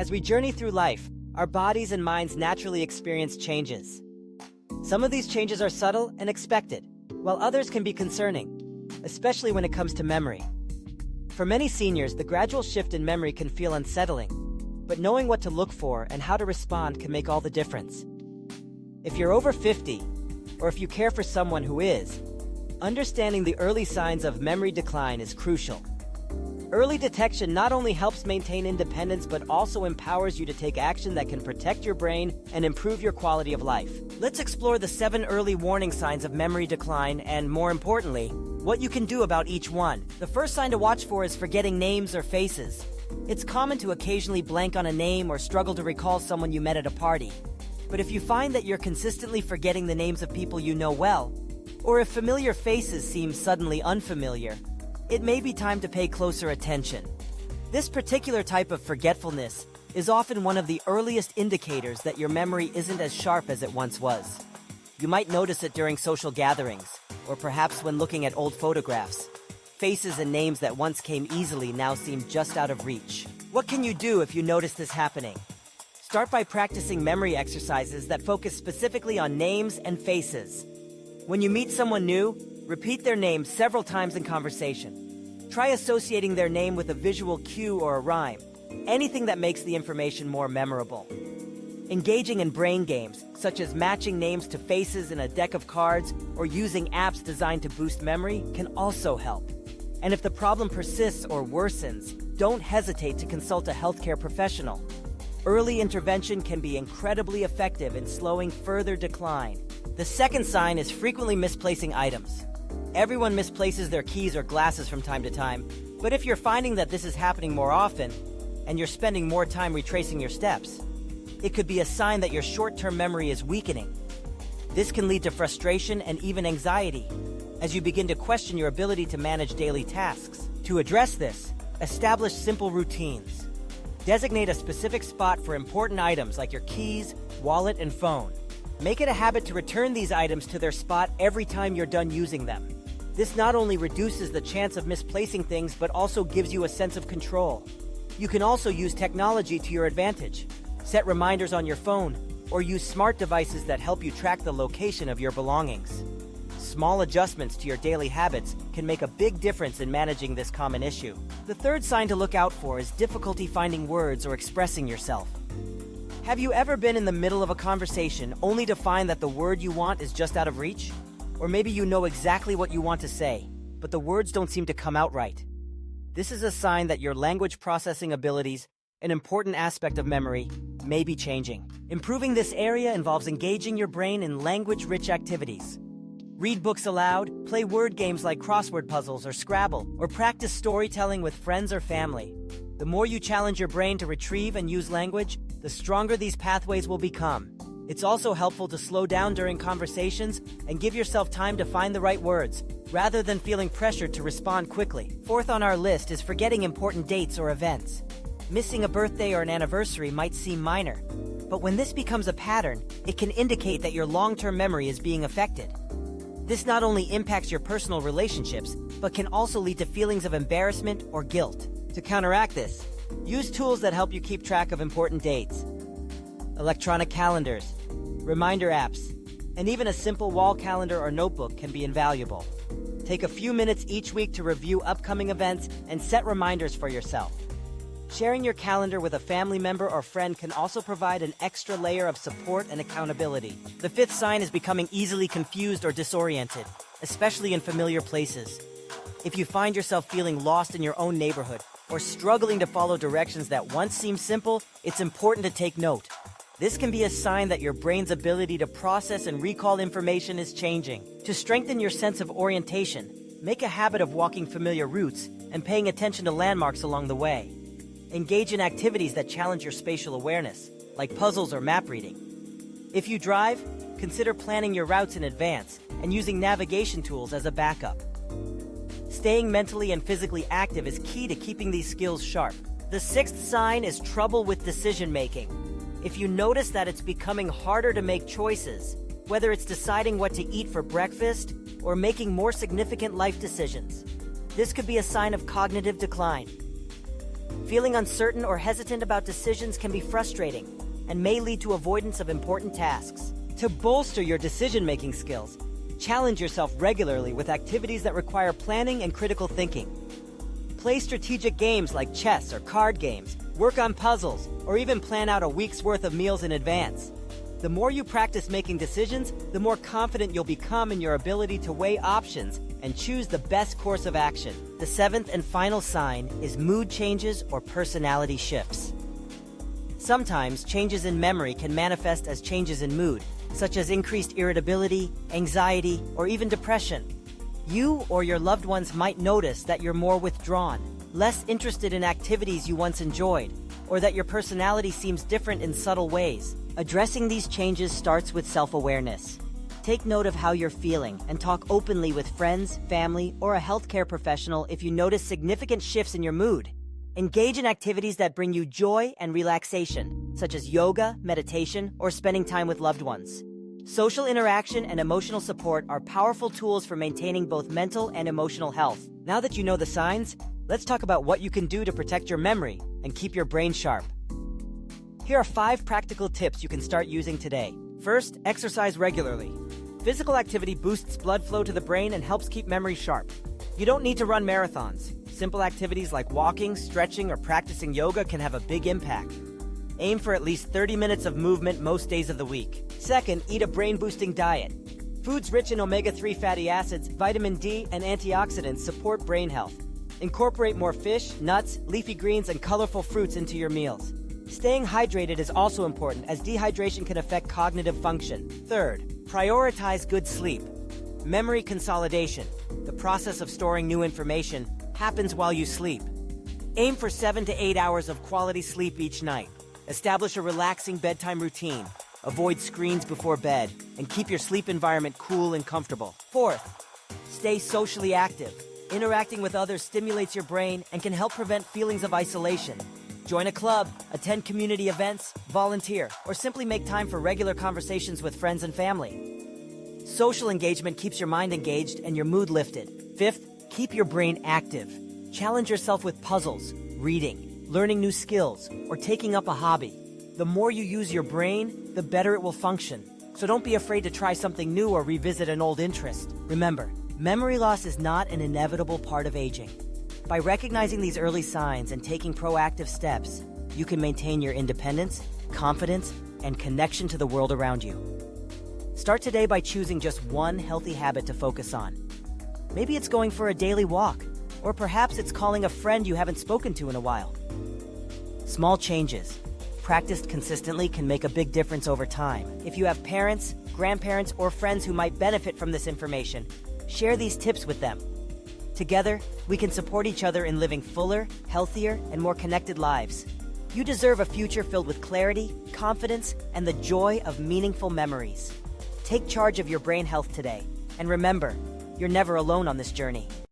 As we journey through life, our bodies and minds naturally experience changes. Some of these changes are subtle and expected, while others can be concerning, especially when it comes to memory. For many seniors, the gradual shift in memory can feel unsettling, but knowing what to look for and how to respond can make all the difference. If you're over 50, or if you care for someone who is, understanding the early signs of memory decline is crucial. Early detection not only helps maintain independence but also empowers you to take action that can protect your brain and improve your quality of life. Let's explore the 7 early warning signs of memory decline and, more importantly, what you can do about each one. The first sign to watch for is forgetting names or faces. It's common to occasionally blank on a name or struggle to recall someone you met at a party. But if you find that you're consistently forgetting the names of people you know well, or if familiar faces seem suddenly unfamiliar, it may be time to pay closer attention. This particular type of forgetfulness is often one of the earliest indicators that your memory isn't as sharp as it once was. You might notice it during social gatherings, or perhaps when looking at old photographs. Faces and names that once came easily now seem just out of reach. What can you do if you notice this happening? Start by practicing memory exercises that focus specifically on names and faces. When you meet someone new, repeat their name several times in conversation. Try associating their name with a visual cue or a rhyme, anything that makes the information more memorable. Engaging in brain games, such as matching names to faces in a deck of cards or using apps designed to boost memory, can also help. And if the problem persists or worsens, don't hesitate to consult a healthcare professional. Early intervention can be incredibly effective in slowing further decline. The second sign is frequently misplacing items. Everyone misplaces their keys or glasses from time to time, but if you're finding that this is happening more often, and you're spending more time retracing your steps, it could be a sign that your short-term memory is weakening. This can lead to frustration and even anxiety, as you begin to question your ability to manage daily tasks. To address this, establish simple routines. Designate a specific spot for important items like your keys, wallet, and phone. Make it a habit to return these items to their spot every time you're done using them. This not only reduces the chance of misplacing things, but also gives you a sense of control. You can also use technology to your advantage. Set reminders on your phone, or use smart devices that help you track the location of your belongings. Small adjustments to your daily habits can make a big difference in managing this common issue. The third sign to look out for is difficulty finding words or expressing yourself. Have you ever been in the middle of a conversation only to find that the word you want is just out of reach? Or maybe you know exactly what you want to say, but the words don't seem to come out right. This is a sign that your language processing abilities, an important aspect of memory, may be changing. Improving this area involves engaging your brain in language-rich activities. Read books aloud, play word games like crossword puzzles or Scrabble, or practice storytelling with friends or family. The more you challenge your brain to retrieve and use language, the stronger these pathways will become. It's also helpful to slow down during conversations and give yourself time to find the right words, rather than feeling pressured to respond quickly. Fourth on our list is forgetting important dates or events. Missing a birthday or an anniversary might seem minor, but when this becomes a pattern, it can indicate that your long-term memory is being affected. This not only impacts your personal relationships, but can also lead to feelings of embarrassment or guilt. To counteract this, use tools that help you keep track of important dates. Electronic calendars, reminder apps, and even a simple wall calendar or notebook can be invaluable. Take a few minutes each week to review upcoming events and set reminders for yourself. Sharing your calendar with a family member or friend can also provide an extra layer of support and accountability. The fifth sign is becoming easily confused or disoriented, especially in familiar places. If you find yourself feeling lost in your own neighborhood or struggling to follow directions that once seemed simple, it's important to take note. This can be a sign that your brain's ability to process and recall information is changing. To strengthen your sense of orientation, make a habit of walking familiar routes and paying attention to landmarks along the way. Engage in activities that challenge your spatial awareness, like puzzles or map reading. If you drive, consider planning your routes in advance and using navigation tools as a backup. Staying mentally and physically active is key to keeping these skills sharp. The sixth sign is trouble with decision-making. If you notice that it's becoming harder to make choices, whether it's deciding what to eat for breakfast or making more significant life decisions, this could be a sign of cognitive decline. Feeling uncertain or hesitant about decisions can be frustrating and may lead to avoidance of important tasks. To bolster your decision-making skills, challenge yourself regularly with activities that require planning and critical thinking. Play strategic games like chess or card games, work on puzzles, or even plan out a week's worth of meals in advance. The more you practice making decisions, the more confident you'll become in your ability to weigh options and choose the best course of action. The seventh and final sign is mood changes or personality shifts. Sometimes changes in memory can manifest as changes in mood, such as increased irritability, anxiety, or even depression. You or your loved ones might notice that you're more withdrawn, less interested in activities you once enjoyed, or that your personality seems different in subtle ways. Addressing these changes starts with self-awareness. Take note of how you're feeling and talk openly with friends, family, or a healthcare professional if you notice significant shifts in your mood. Engage in activities that bring you joy and relaxation, such as yoga, meditation, or spending time with loved ones. Social interaction and emotional support are powerful tools for maintaining both mental and emotional health. Now that you know the signs, let's talk about what you can do to protect your memory and keep your brain sharp. Here are 5 practical tips you can start using today. First, exercise regularly. Physical activity boosts blood flow to the brain and helps keep memory sharp. You don't need to run marathons. Simple activities like walking, stretching, or practicing yoga can have a big impact. Aim for at least 30 minutes of movement most days of the week. Second, eat a brain-boosting diet. Foods rich in omega-3 fatty acids, vitamin D, and antioxidants support brain health. Incorporate more fish, nuts, leafy greens, and colorful fruits into your meals. Staying hydrated is also important, as dehydration can affect cognitive function. Third, prioritize good sleep. Memory consolidation, the process of storing new information, happens while you sleep. Aim for 7 to 8 hours of quality sleep each night. Establish a relaxing bedtime routine. Avoid screens before bed, and keep your sleep environment cool and comfortable. Fourth, stay socially active. Interacting with others stimulates your brain and can help prevent feelings of isolation. Join a club, attend community events, volunteer, or simply make time for regular conversations with friends and family. Social engagement keeps your mind engaged and your mood lifted. Fifth, keep your brain active. Challenge yourself with puzzles, reading, learning new skills, or taking up a hobby. The more you use your brain, the better it will function. So don't be afraid to try something new or revisit an old interest. Remember, memory loss is not an inevitable part of aging. By recognizing these early signs and taking proactive steps, you can maintain your independence, confidence, and connection to the world around you. Start today by choosing just one healthy habit to focus on. Maybe it's going for a daily walk, or perhaps it's calling a friend you haven't spoken to in a while. Small changes, practiced consistently, can make a big difference over time. If you have parents, grandparents, or friends who might benefit from this information, share these tips with them. Together, we can support each other in living fuller, healthier, and more connected lives. You deserve a future filled with clarity, confidence, and the joy of meaningful memories. Take charge of your brain health today, and remember, you're never alone on this journey.